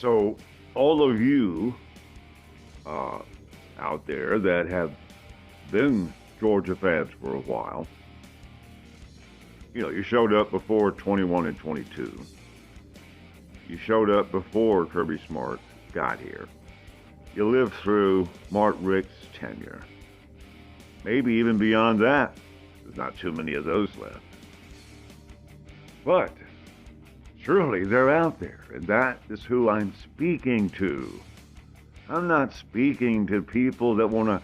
So, all of you uh, out there that have been Georgia fans for a while, you showed up before 21 and 22. You showed up before Kirby Smart got here. You lived through Mark Richt's tenure. Maybe even beyond that. There's not too many of those left. But surely they're out there, and that is who I'm speaking to. I'm not speaking to people that want to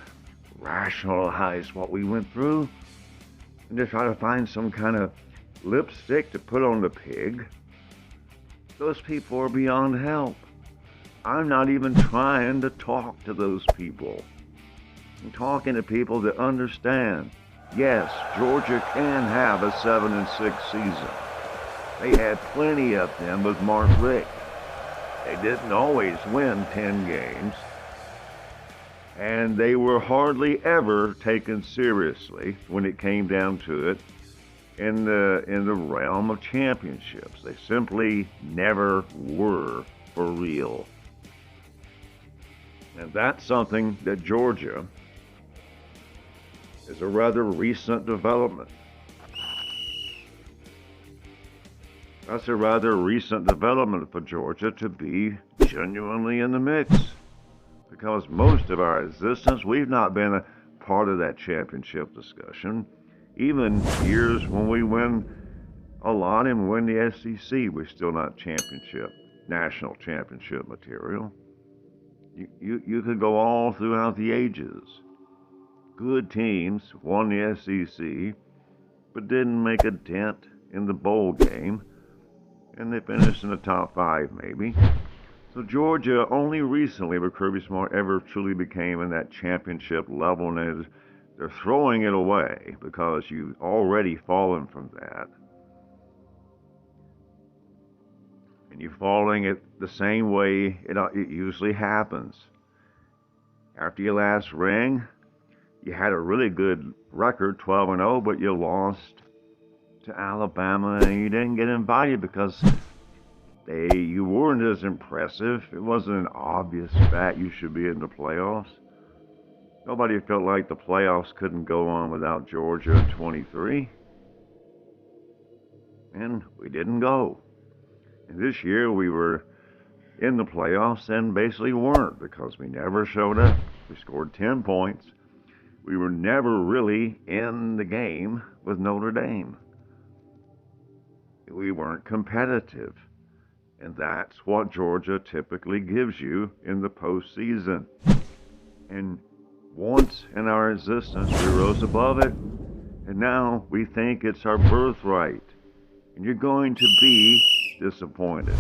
rationalize what we went through and to try to find some kind of lipstick to put on the pig. Those people are beyond help. I'm not even trying to talk to those people. I'm talking to people that understand. Yes, Georgia can have a 7-6 season. They had plenty of them with Mark Richt. They didn't always win 10 games. And they were hardly ever taken seriously when it came down to it in the realm of championships. They simply never were for real. And that's something that Georgia is a rather recent development. That's a rather recent development for Georgia to be genuinely in the mix. Because most of our existence, we've not been a part of that championship discussion. Even years when we win a lot and win the SEC, we're still not national championship material. You could go all throughout the ages. Good teams won the SEC, but didn't make a dent in the bowl game, and they finished in the top 5 maybe. So Georgia only recently with Kirby Smart ever truly became in that championship level, and they're throwing it away because you've already fallen from that. And you're falling it the same way it usually happens. After your last ring, you had a really good record, 12-0, but you lost to Alabama and you didn't get invited because you weren't as impressive. It wasn't an obvious fact you should be in the playoffs. Nobody felt like the playoffs couldn't go on without Georgia in 23. And we didn't go. And this year we were in the playoffs and basically weren't because we never showed up. We scored 10 points. We were never really in the game with Notre Dame. We weren't competitive. And that's what Georgia typically gives you in the postseason. And once in our existence, we rose above it, and now we think it's our birthright. And you're going to be disappointed.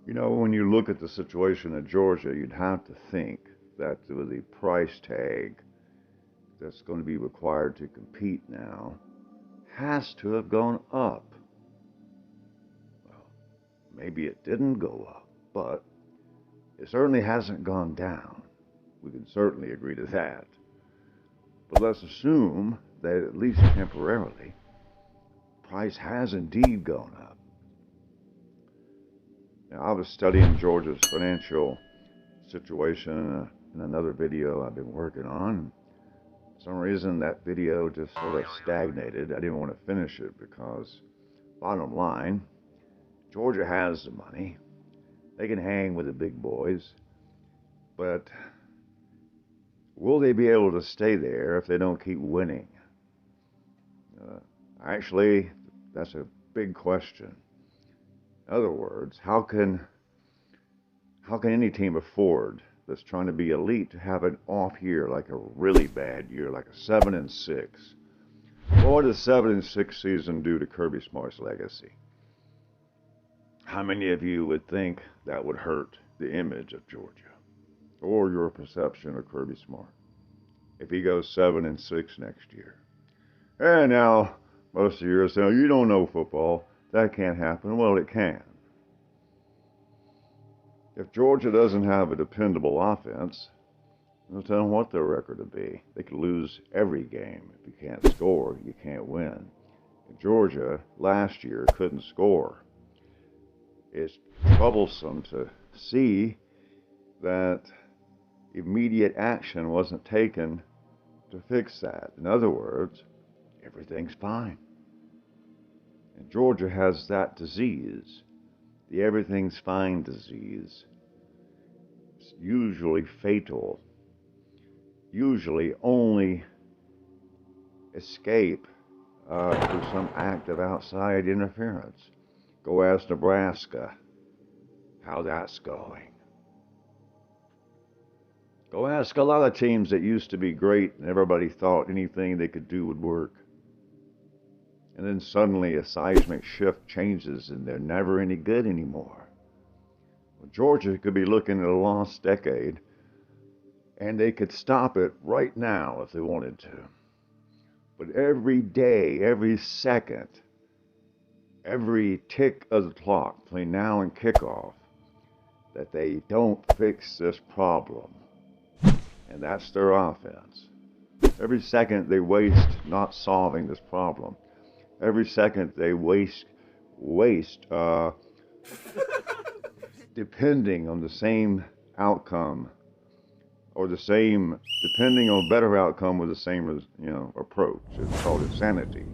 When you look at the situation at Georgia, you'd have to think that the price tag that's going to be required to compete now has to have gone up. Well, maybe it didn't go up, but it certainly hasn't gone down. We can certainly agree to that. But let's assume that at least temporarily, price has indeed gone up. Now, I was studying Georgia's financial situation in another video I've been working on. For some reason, that video just sort of stagnated. I didn't want to finish it because, bottom line, Georgia has the money. They can hang with the big boys. But will they be able to stay there if they don't keep winning? Actually, that's a big question. In other words, how can any team afford that's trying to be elite to have an off year, like a really bad year, like a 7-6? What does 7-6 season do to Kirby Smart's legacy? How many of you would think that would hurt the image of Georgia or your perception of Kirby Smart if he goes 7-6 next year? And now most of you are saying, you don't know football. That can't happen. Well, it can. If Georgia doesn't have a dependable offense, no telling what their record would be. They could lose every game. If you can't score, you can't win. And Georgia last year couldn't score. it's troublesome to see that immediate action wasn't taken to fix that. In other words, everything's fine. And Georgia has that disease, the everything's fine disease. It's usually fatal, usually only escape through some act of outside interference. Go ask Nebraska how that's going. Go ask a lot of teams that used to be great and everybody thought anything they could do would work. And then suddenly a seismic shift changes and they're never any good anymore. Well, Georgia could be looking at a lost decade, and they could stop it right now if they wanted to. But every day, every second, every tick of the clock between now and kickoff, that they don't fix this problem. And that's their offense. Every second they waste not solving this problem. Every second they waste depending on the same outcome, or depending on a better outcome with the same, approach. It's called insanity.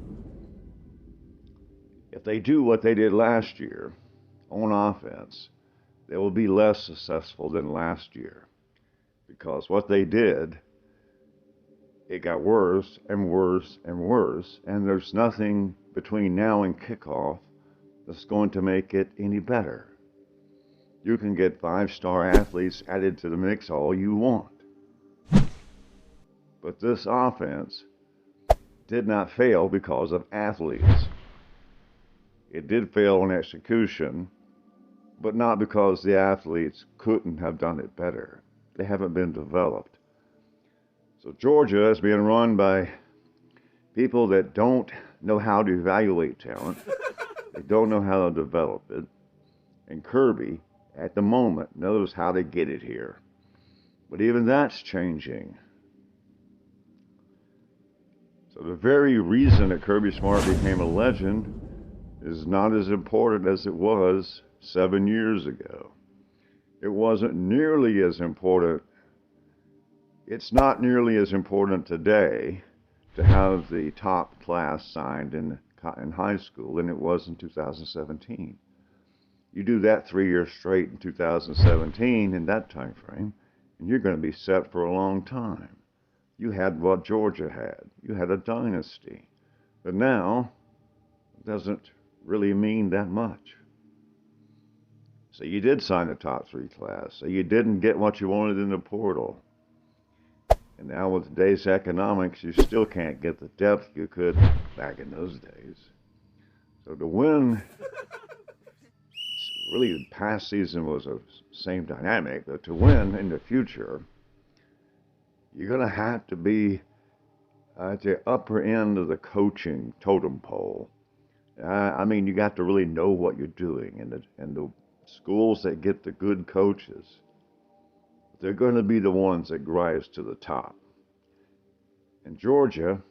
If they do what they did last year on offense, they will be less successful than last year. Because what they did, it got worse and worse and worse, and there's nothing between now and kickoff that's going to make it any better. You can get 5-star athletes added to the mix all you want. But this offense did not fail because of athletes. It did fail in execution, but not because the athletes couldn't have done it better. They haven't been developed. So Georgia is being run by people that don't know how to evaluate talent. They don't know how to develop it. And Kirby, at the moment, knows how to get it here. But even that's changing. So the very reason that Kirby Smart became a legend is not as important as it was 7 years ago. It wasn't nearly as important. It's not nearly as important today to have the top class signed in high school than it was in 2017. You do that 3 years straight in 2017 in that time frame, and you're going to be set for a long time. You had what Georgia had. You had a dynasty. But now, it doesn't really mean that much. So you did sign the top 3 class. So you didn't get what you wanted in the portal. And now with today's economics, you still can't get the depth you could back in those days. So to win, really the past season was the same dynamic, but to win in the future, you're going to have to be at the upper end of the coaching totem pole. You got to really know what you're doing, and the schools that get the good coaches, they're going to be the ones that rise to the top. And Georgia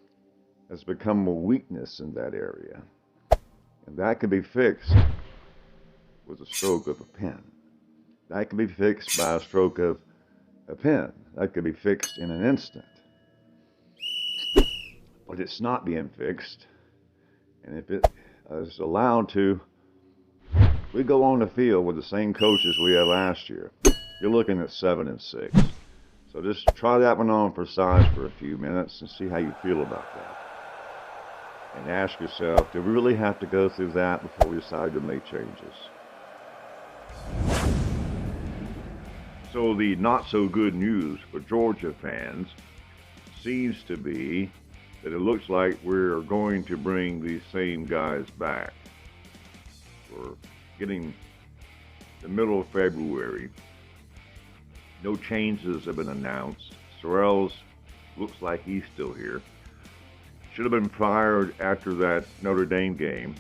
has become a weakness in that area. And that can be fixed with a stroke of a pen. That can be fixed by a stroke of a pen. That could be fixed in an instant. But it's not being fixed. And if it is allowed to, we go on the field with the same coaches we had last year. You're looking at 7-6. So just try that one on for size for a few minutes and see how you feel about that. And ask yourself, do we really have to go through that before we decide to make changes? So the not so good news for Georgia fans seems to be that it looks like we're going to bring these same guys back. We're getting the middle of February. No changes have been announced. Sorrells looks like he's still here. Should have been fired after that Notre Dame game.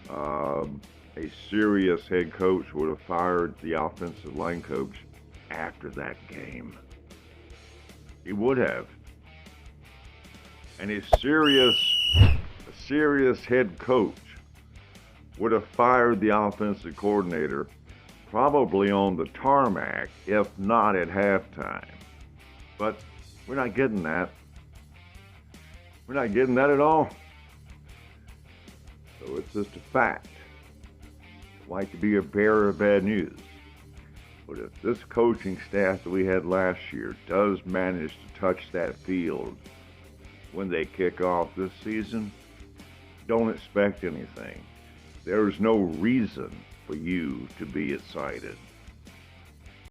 A serious head coach would have fired the offensive line coach after that game. He would have. And a serious head coach would have fired the offensive coordinator probably on the tarmac, if not at halftime. But we're not getting that. We're not getting that at all. So it's just a fact. I'd like to be a bearer of bad news. But if this coaching staff that we had last year does manage to touch that field when they kick off this season, don't expect anything. There's no reason for you to be excited.